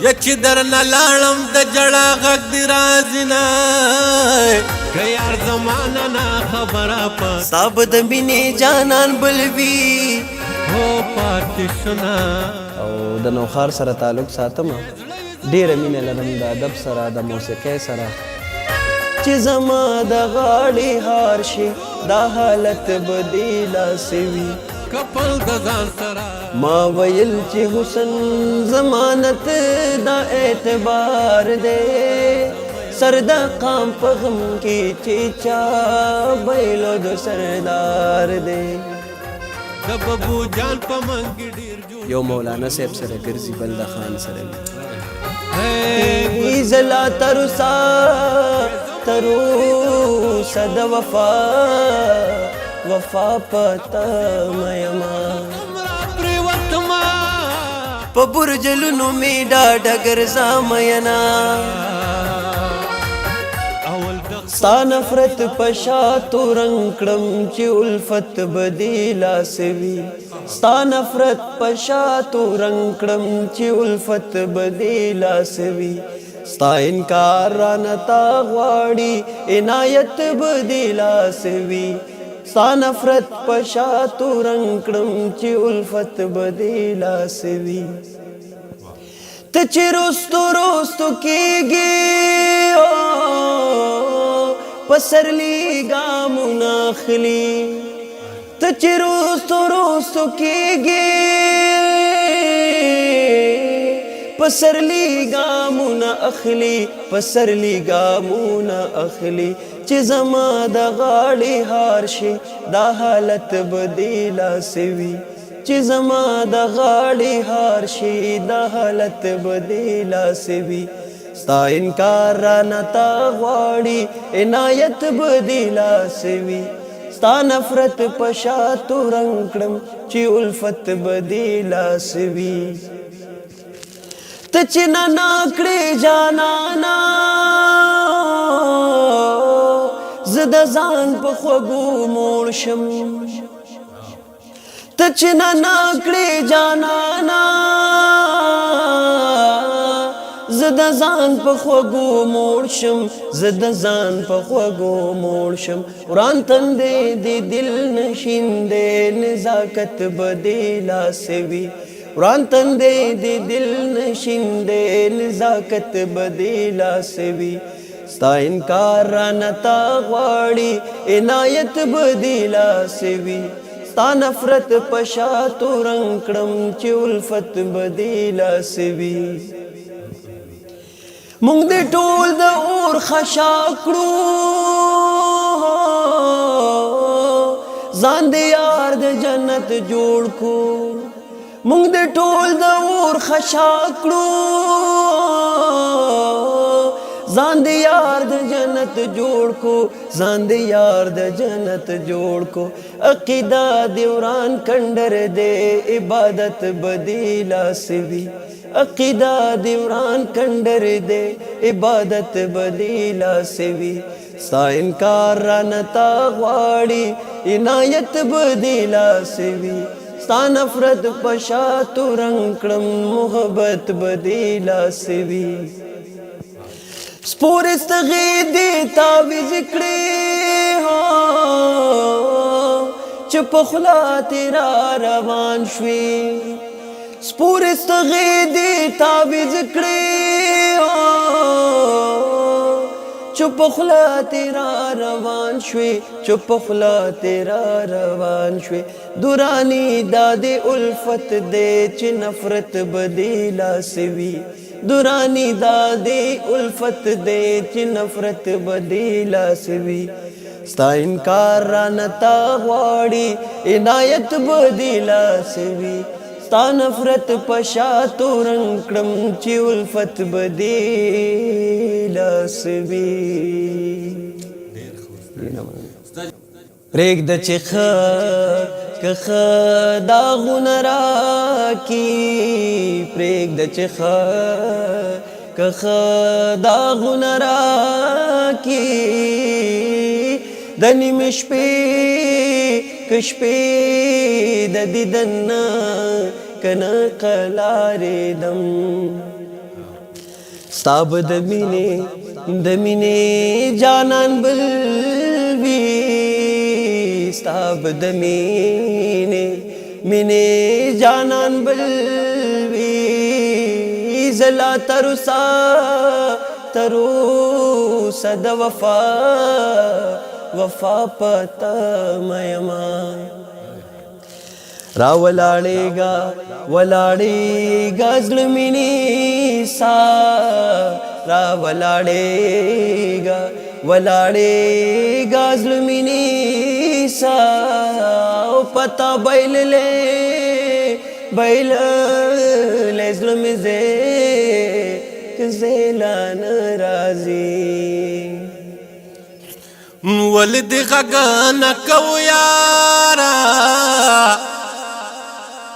یا چې درنه لاړم د جړا غږ دې راځي نه که یار زمانه نه خبره په ستا به د مینې جانان بل وي هو پاتې شونه او د نوښار سره تعلق ساتم ډېره مینه لرم د ادب سره د موسیقۍ سره چې زما د غاړې هار شي دا حالت به دې لاسې وي کپل د ځان سره ما ویل چې حسن ضمانت دا اعتبار دی سر د قام په غم کې چې چا بیلو د سردار دی د ببو جان په منګ ډیر جوړ یو مولانا صاحب سره ګرځي بل د خان سره وي زلا ترسا تروسا د وفا پتا مېما پریوتما په برجلونو می ډاډه ګرځا مینا ستا نفرت پشا تو رنگ کړم چې الفت بدیلا سوي ستا نفرت پشا تو رنگ کړم چې الفت بدیلا سوي ستا انکار رانتا غواړي عنایت بدیلا سوي ستا نفرت پشا تو رنگ کړم چې الفت بدیلا سوي ته چې روستو کېږي پسرلی ګامونه اخلي ته چې روستو کېږي پسرلی ګامونه اخلي چې زما د غاړې هار شي دا حالت بدیلا سوي چې زما د غاړې هار شي دا حالت بدیلا سوي ستا انکار رانتا غواړي عنایت بدیلا سوي ستا نفرت پشا تو رنگ کړم چې الفت بدیلا سوي ته چې نه کړې جانانا زه د ځان په خوږو موړ شم ته چې نه کړې جانانا زه د ځان په خوږو موړ شم وران تندې د دل نشین د نزاکت بدیلا سوي وران تندې د دل نشین د نزاکت بدیلا سوي ستا انکار رانتا غواړي عنایت بدیلا سوي ستا نفرت پشا تو رنگ کړم چې الفت بدیلا سوي مونږ دې ټول د اور خشا کړو ځان دې یار د جنت جوړ کو مونږ دې ټول د اور خشا کړو ځان دې یار د جنت جوړ کو عقیده دې وران کندر دې عبادت بدیلا سوي عقیده دې وران کندر دې عبادت بدیلا سوي ستا انکار رانتا غواړي عنایت بدیلا سوي ستا نفرت پشا تو رنگ کړم محبت بدیلا سوي سپور استغی دی تاویز کړی چې په خوله تیرا روان شوي سپور استغی دی تاویز کړی چې په خوله تیرا روان شوي دورانی داد الفت دی چې نفرت بدیلا سوي دورانی دادی الفت دے چې نفرت بدیلا سوي ستا انکار رانتا غواړي عنایت بدیلا سوي ستا نفرت پشا تو رنگ کړم چې الفت بدیلا سوي پرېږده چې که داغونه راکي پرېږده چې که داغونه راکي د نیمې شپې که شپې د دیدن نه که نه قلارېدم ستاب د مینې جانان بل وی ستاب د مینې جانان بل وی زلا تروسا د وفا پتا مېما را ولاړېږه زړه مینې سا را ولاړېږه زړه مینې سا او پتا بایللې زړه مې زیلان راځي ولد غگان کو یارا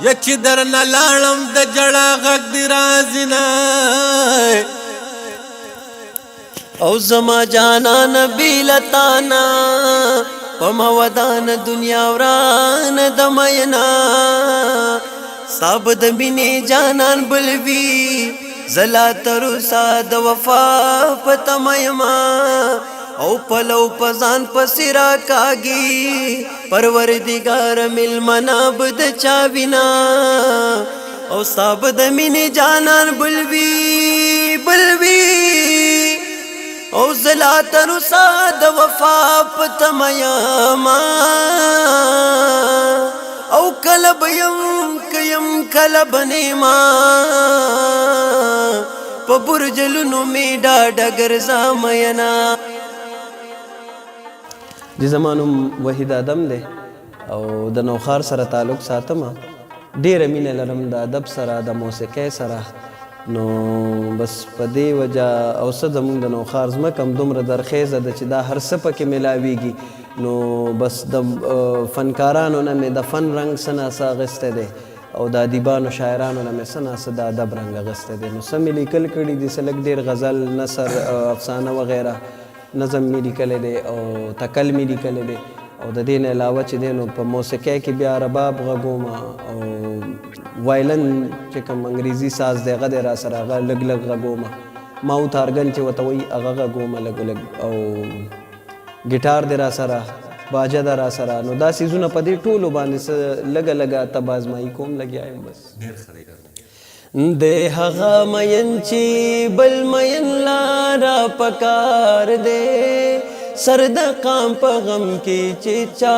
یچ درن لالم د جڑا غگ دی رازنا او زما جانا نبی لتانا پما ودان دنیا وران دمینا ساب د مینې جانان بلوی زلا تروسا د وفا پتمایما او پلو پزان پسرا کاگی پروردگار مل مناب د چاوینا او ساب د مینې جانان بلوی او زلا تروسا د وفا پتمایما او کلب یم کلب نیما په برجلونو می ډاډه ګرځم مینا د زمانو وحید ادم دی او د نوخار سره تعلق ساتم ډیره مینه لرم د ادب سره د موسیقۍ سره نو بس په دې وجه او څه زمونږ د نوخار ځمکه هم دومره درخیزه ده چې دا هر څه پکې میلاویږي نو بس د فنکارانو نه مې د فن رنګ څه ناڅه اخیستی دی او د ادیبانو شاعرانو نه مې څه ناڅه د ادب رنګ اخیستی دی نو څه مې لیکل کړي دي څه لږ ډېر غزل نثر افسانه وغیره نظم مې لیکلی دی او تکل مې لیکلی دی او د دې نه علاوه چې دی نو په موسیقۍ کې بیا رباب غږوم او وایلن چې کوم انګریزي ساز دی هغه دی را سره هغه لږ لږ غږوم ماوت ارګن چې ورته وایي هغه غږوم لږ لږ او ګیټار دی را سره باجه ده را سره نو دا څیزونه په دې ټولو باندې لږه لږه تب ازمایي کوم لګیا یم بس د هغه مین چې بل مین لاره پکار دی سر د قام په غم کې چې چا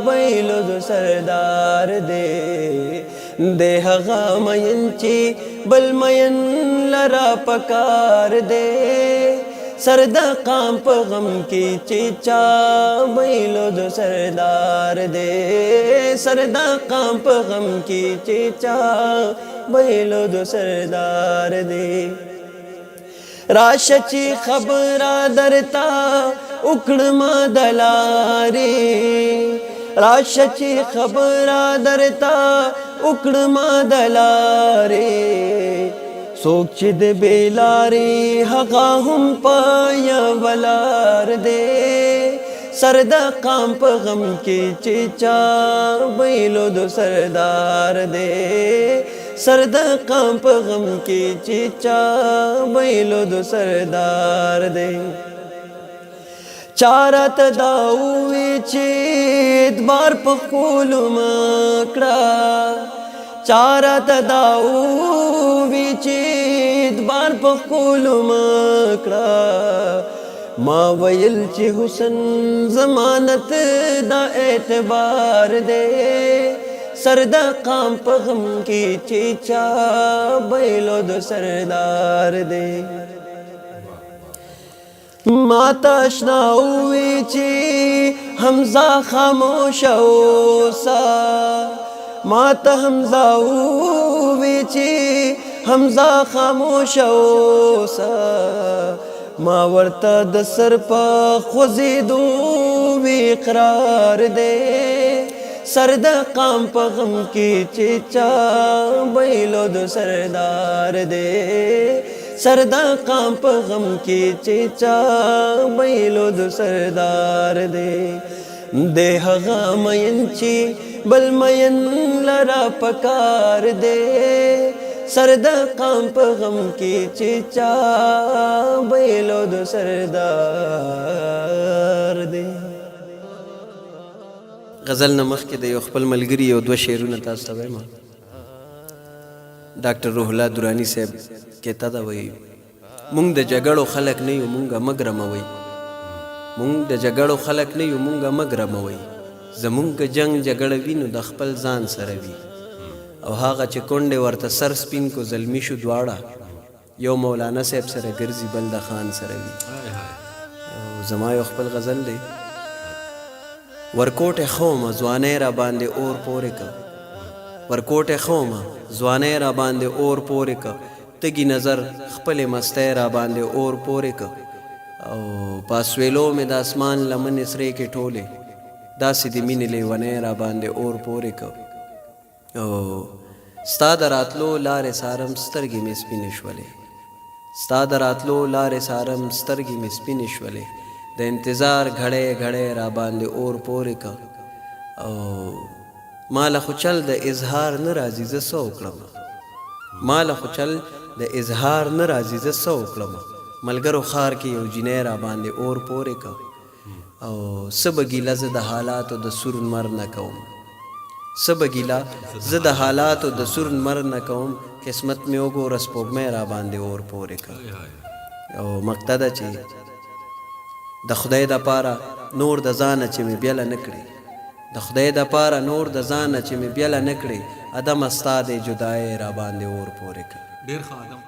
ویلو د سردار دی د هغه مین چې بل مین لاره پکار دی سر د قام په غم کې چې چا ویلو د سردار دی سر د قام په غم کې چې چا ویلو د سردار دی راشه چې خبره درتا وکړم دلارې راشه چې خبره درتا وکړم دلارې څوک چې د بیلارې هغه هم پایا ولار دی سر د قام په غم کې چې چا ویلو د سردار دی سر د قام په غم کې چې چا ویلو د سردار دی چارت داوی چې ادبار په خولو مکړه چارت داوی چې ادبار په خولو مکړه ما ویل چې حسن ضمانت دا اعتبار دی سر د قام په غم کې چې چا ویلو د سردار دی ما تاشنا وی چې حمزه خاموش اوسه ما ته حمزه وی چې حمزه خاموش اوسه ما ورته د سر په خوځېدو وی اقرار دی سر د قام په غم کې چې چا ویلو د سردار دی سر د قام په غم کې چې چا ویلو د سردار دی د هغه مین چې بل مین لرا پکار دی سر د قام په غم کې چې چا بیلو د سردار دی. غزل نه مخکې د یو خپل ملګري یو دوه شعرونه تاسو ته وایم. ډاکټر روح الله درانی صاحب کہتا دا وایي مونږ د جګړو خلک نه یو مونږه مه ګرموئ، مونږ د جګړو خلک نه یو مونږه مه ګرموئ، زمونږ که جنګ جګړه وي نو د خپل ځان سره وي. او هغه چې کونډې ورته سر سپین کو زلمی شو دواړه، یو مولانا صاحب سره ګرځي بل د خان سره وي. او زما یو خپل غزل دی. ورکوټې خومه ځوانۍ را باندې اور پورې که، ورکوټې خومه ځوانۍ را باندې اور پورې که، تږي نظر خپلې مستۍ را باندې اور پورې که. او پاسویلو مې د اسمان لمنې سرې کې ټولې، داسې د مینې لیونۍ را باندې اور پورې که. او ستا د راتلو لارې څارم سترګې مې سپینې شولې، ستا د راتلو لارې څارم سترګې مې سپینې شولې، د انتظار غړې غړې را باندې اور پورې که. او ماله خو چل د اظهار نه راځي زه څه وکړم، ماله خو چل د اظهار نه راځي زه څه وکړم، ملګرو ښار کې یو جینۍ را باندې اور پورې که. او څه به ګیله زه د حالاتو د سور نمر نه کوم، څه به ګیله زه د حالاتو د سور نمر نه کوم، قسمت مې وګوره سپوږمۍ را باندې اور پورې که. او مقطع ده چې د خدای دپاره نور د ځانه چې مې بیله نه کړې، د خدای دپاره نور د ځانه چې مې بیله نه کړې، عدمه ستا د جدایۍ را باندې اور پورې که. ډېر ښه ادم